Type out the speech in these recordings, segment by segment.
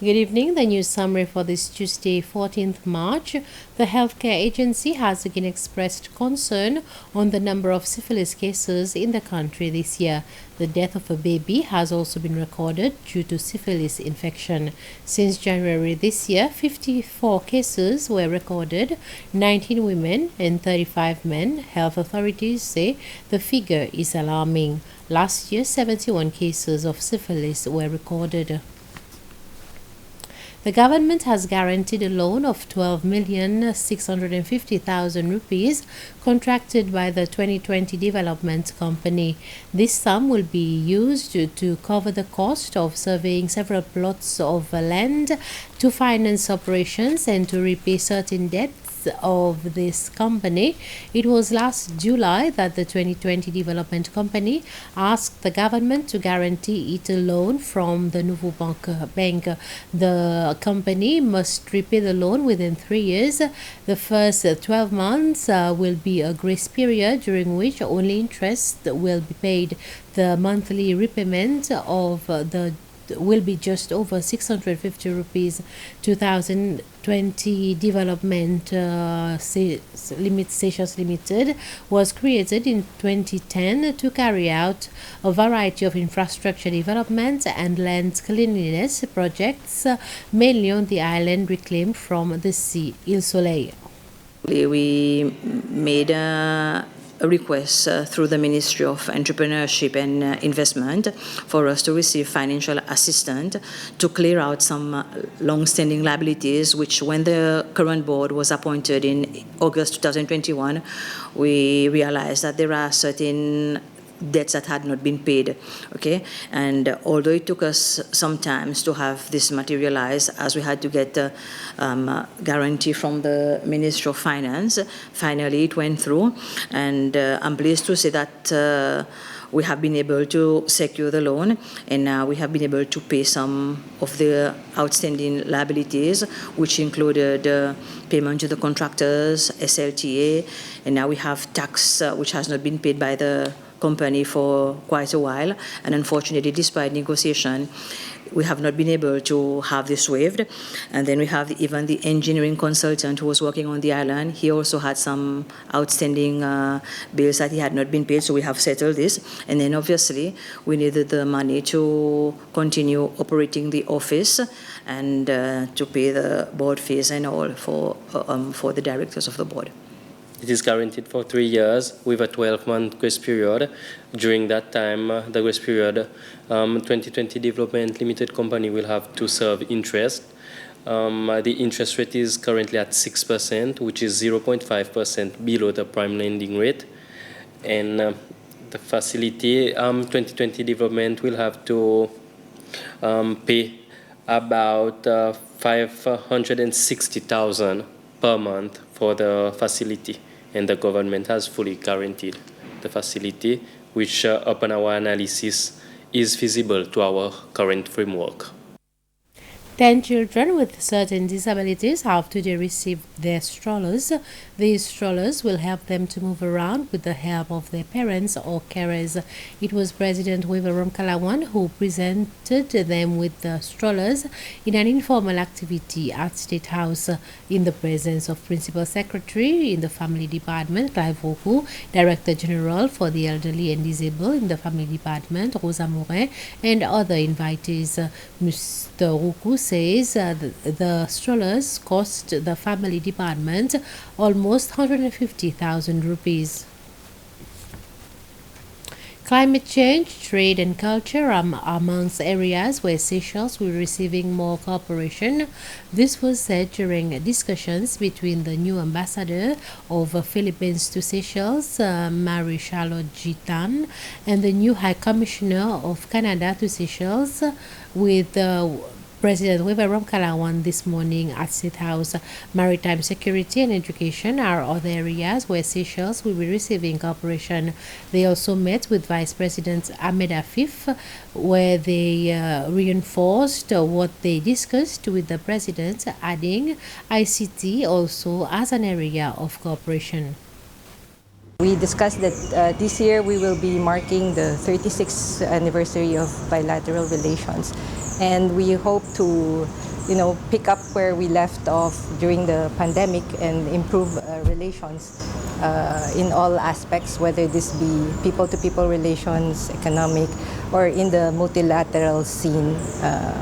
Good evening. The news summary for this Tuesday, 14th March. The healthcare agency has again expressed concern on the number of syphilis cases in the country this year. The death of a baby has also been recorded due to syphilis infection. Since January this year, 54 cases were recorded, 19 women and 35 men. Health authorities say the figure is alarming. Last year, 71 cases of syphilis were recorded. The government has guaranteed a loan of 12,650,000 rupees contracted by the 2020 Development Company. This sum will be used to cover the cost of surveying several plots of land, to finance operations and to repay certain debts of this company. It was last July that the 2020 Development Company asked the government to guarantee it a loan from the Nouveau Bank. The company must repay the loan within 3 years. The first 12 months will be a grace period during which only interest will be paid. The monthly repayment of the will be just over 650 rupees. 2020 Development Seychelles Limited was created in 2010 to carry out a variety of infrastructure development and land cleanliness projects, mainly on the island reclaimed from the sea, Ile Soleil. We made a request through the Ministry of Entrepreneurship and Investment for us to receive financial assistance to clear out some long-standing liabilities, which when the current board was appointed in August 2021, we realized that there are certain debts that had not been paid, okay? And although it took us some time to have this materialized, as we had to get a guarantee from the Ministry of Finance, finally it went through, and I'm pleased to say that we have been able to secure the loan, and now we have been able to pay some of the outstanding liabilities, which included payment to the contractors, SLTA, and now we have tax which has not been paid by the company for quite a while, and unfortunately, despite negotiation, we have not been able to have this waived. And then we have even the engineering consultant who was working on the island. He also had some outstanding bills that he had not been paid, so we have settled this. And then obviously, we needed the money to continue operating the office and to pay the board fees and all for the directors of the board. It is guaranteed for 3 years with a 12-month grace period. During that time, the grace period, 2020 Development Limited Company will have to serve interest. The interest rate is currently at 6%, which is 0.5% below the prime lending rate. And the facility, 2020 Development will have to pay about 560,000 per month for the facility. And the government has fully guaranteed the facility, which upon our analysis is feasible to our current framework. 10 children with certain disabilities have today received their strollers. These strollers will help them to move around with the help of their parents or carers. It was President Weverom Kalawan who presented them with the strollers in an informal activity at State House in the presence of Principal Secretary in the Family Department, Clive Roku, Director General for the Elderly and Disabled in the Family Department, Rosa Morin, and other invitees. Mr. Roku says the strollers cost the Family Department almost 150,000 rupees. Climate change, trade and culture are amongst areas where Seychelles will be receiving more cooperation. This was said during discussions between the new ambassador of Philippines to Seychelles, Marie-Charlotte Gitan, and the new High Commissioner of Canada to Seychelles with President Weverom Kalawan this morning at State House. Maritime security and education are other areas where Seychelles will be receiving cooperation. They also met with Vice President Ahmed Afif, where they reinforced what they discussed with the President, adding ICT also as an area of cooperation. We discussed that this year we will be marking the 36th anniversary of bilateral relations, and we hope to pick up where we left off during the pandemic and improve relations in all aspects, whether this be people-to-people relations, economic, or in the multilateral scene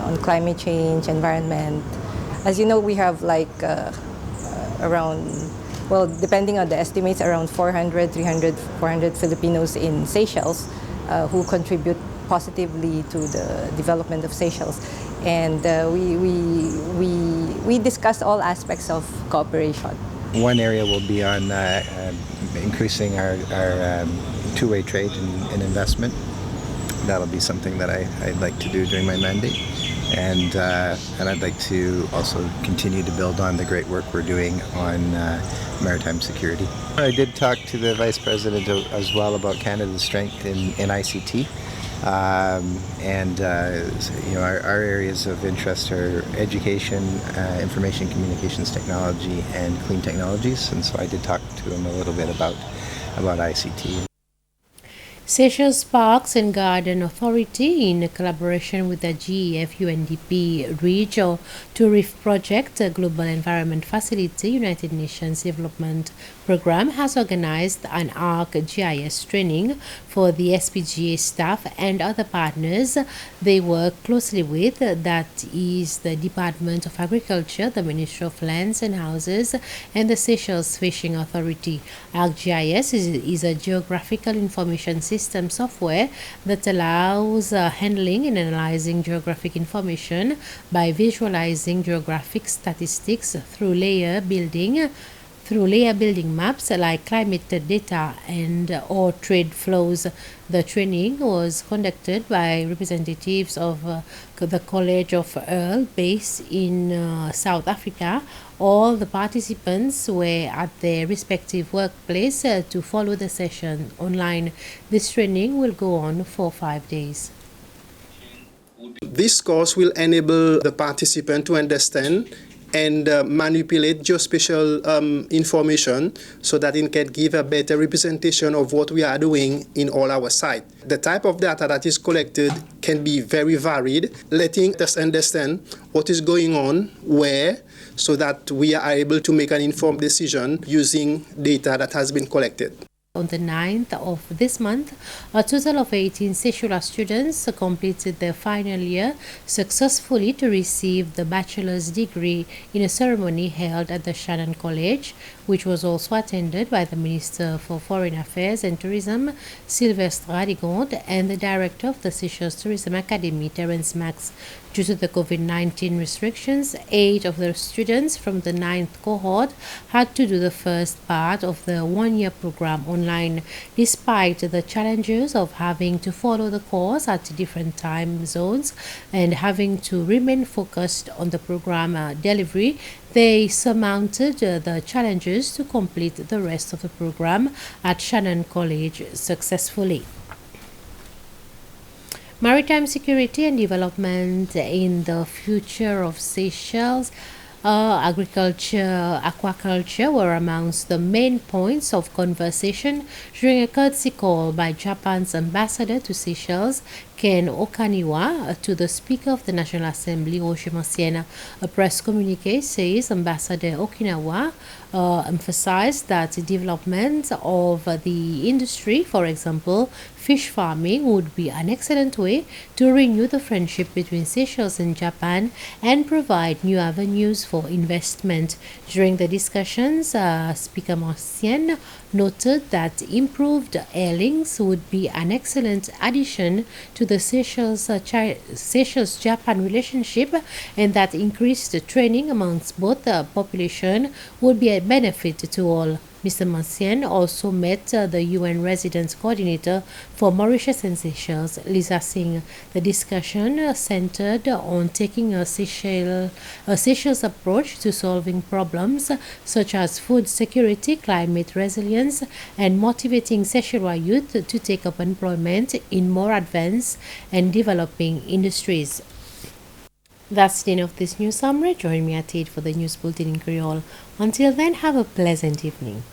on climate change, environment. As you know, we have around, well, depending on the estimates, around 400 Filipinos in Seychelles who contribute positively to the development of Seychelles. And we discussed all aspects of cooperation. One area will be on increasing our two-way trade and investment. That'll be something that I'd like to do during my mandate. And I'd like to also continue to build on the great work we're doing on maritime security. I did talk to the Vice President as well about Canada's strength in ICT. Our areas of interest are education, information communications technology, and clean technologies. And so I did talk to him a little bit about ICT. Seychelles Parks and Garden Authority, in collaboration with the GEF UNDP Regional Tourist Project, a Global Environment Facility, United Nations Development Program, has organized an ArcGIS training for the SPGA staff and other partners they work closely with, that is the Department of Agriculture, the Ministry of Lands and Houses, and the Seychelles Fishing Authority. ArcGIS is a geographical information system software that allows handling and analyzing geographic information by visualizing geographic statistics through layer building maps like climate data and or trade flows. The training was conducted by representatives of the College of Earl based in South Africa. All the participants were at their respective workplace to follow the session online. This training will go on for 5 days. This course will enable the participant to understand and manipulate geospatial information so that it can give a better representation of what we are doing in all our sites. The type of data that is collected can be very varied, letting us understand what is going on where, so that we are able to make an informed decision using data that has been collected. On the 9th of this month, a total of 18 Seychelles students completed their final year successfully to receive the bachelor's degree in a ceremony held at the Shannon College, which was also attended by the Minister for Foreign Affairs and Tourism, Sylvestre Radigonde, and the Director of the Seychelles Tourism Academy, Terence Max. Due to the COVID-19 restrictions, 8 of the students from the 9th cohort had to do the first part of the one-year program online. Despite the challenges of having to follow the course at different time zones and having to remain focused on the program delivery, they surmounted the challenges to complete the rest of the program at Shannon College successfully. Maritime security and development in the future of Seychelles, agriculture, aquaculture were amongst the main points of conversation during a courtesy call by Japan's ambassador to Seychelles, Ken Okaniwa, to the Speaker of the National Assembly, Roger Mancienne. A press communique says Ambassador Okinawa emphasized that development of the industry, for example, fish farming, would be an excellent way to renew the friendship between Seychelles and Japan and provide new avenues for investment. During the discussions, Speaker Mancienne noted that improved air links would be an excellent addition to the Seychelles-Japan relationship, and that increased training amongst both the population would be a benefit to all. Mr. Mancienne also met the UN Residence Coordinator for Mauritius and Seychelles, Lisa Singh. The discussion centered on taking a Seychelles approach to solving problems such as food security, climate resilience, and motivating Seychellois youth to take up employment in more advanced and developing industries. That's the end of this news summary. Join me at 8 for the news bulletin in Creole. Until then, have a pleasant evening.